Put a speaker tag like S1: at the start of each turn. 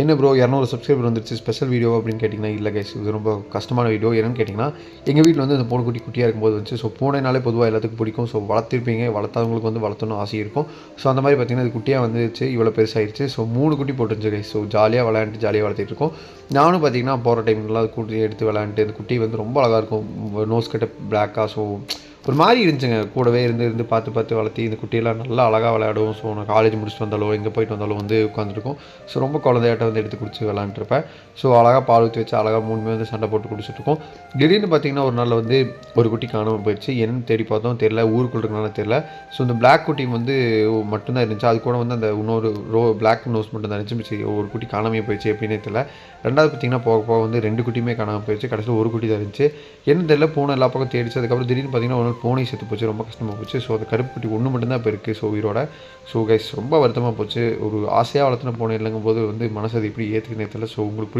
S1: என்ன bro 200 subscriber வந்துருச்சு special video அப்படின்னு கேட்டிங்கன்னா இல்லை கைஸ், இது ரொம்ப கஷ்டமான வீடியோ. என்னென்னு கேட்டிங்கன்னா, எங்கள் வீட்டில் வந்து இந்த பூனை குட்டியாக இருக்கும்போது வந்துச்சு. ஸோ பூனைனாலே பொதுவாக எல்லாத்துக்கும் பிடிக்கும். ஸோ வளர்த்திருப்பீங்க, வளர்த்தாதவங்களுக்கு வந்து வளர்த்தணும் ஆசை இருக்கும். ஸோ அந்த மாதிரி பார்த்திங்கன்னா இது குட்டியாக வந்துச்சு, இவ்வளோ பெருசாகிடுச்சு. ஸோ 3 குட்டி போட்டுருந்துச்சு கைஸ். ஸோ ஜாலியாக விளையாண்டு ஜாலியாக வளர்த்திட்டு இருக்கோம். நானும் பார்த்திங்கன்னா போகிற டைம்லாம் குட்டி எடுத்து விளையாண்டு, இந்த குட்டி வந்து ரொம்ப அழகாக இருக்கும். நோஸ் கட்ட பிளாக்காக. ஸோ ஒரு மாதிரி இருந்துச்சுங்க. கூடவே இருந்து பார்த்து வளர்த்தி இந்த குட்டியெல்லாம் நல்லா அழகாக விளையாடும். ஸோ நான் காலேஜ் முடிச்சுட்டு வந்தாலும் எங்கே போயிட்டு வந்தாலும் வந்து உட்காந்துருக்கும். ஸோ ரொம்ப குழந்தையாட்ட வந்து எடுத்து குடிச்சு விளாண்டுருப்பேன். ஸோ அழகாக பால் ஊற்றி வச்சு அழகாக 3 வந்து சண்டை போட்டு குடிச்சிட்ருக்கோம். திடீர்னு பார்த்திங்கன்னா ஒரு நாள் வந்து ஒரு குட்டி காணாமல் போயிடுச்சு. என்னன்னு தேடி பார்த்தோம், தெரியல. ஊருக்குள்ள இருக்கனால தெரியல. ஸோ இந்த பிளாக் குட்டி வந்து மட்டும்தான் இருந்துச்சு. அது கூட வந்து அந்த இன்னொரு பிளாக் நோஸ் மட்டும் தான் இருந்துச்சு. ஒரு குட்டி காணாமே போயிடுச்சு எப்படின்னே தெரியல. ரெண்டாவது பார்த்திங்கன்னா போக வந்து 2 குட்டியுமே காணாமல் போயிடுச்சு. கடைசியில் ஒரு குட்டி தான் இருந்துச்சு. என்ன தெரியல, பூனை எல்லா பக்கம் தேடிச்சு. அதுக்கப்புறம் திடீர்னு பார்த்திங்கன்னா ஒரு நாள் பூனை செத்து போச்சு. ரொம்ப கஷ்டமாக போச்சு. ஸோ அந்த கருப்பு குட்டி ஒன்று மட்டும்தான் இப்போ இருக்குது. ஸோ உயிரோட. ஸோ கைஸ் ரொம்ப வருத்தமாக போச்சு. ஒரு ஆசையாக வளர்த்துன பூனை இல்லைங்கும் போது வந்து மனசு அது எப்படி ஏற்றுக்குனே தெரியல. ஸோ உங்களுக்கு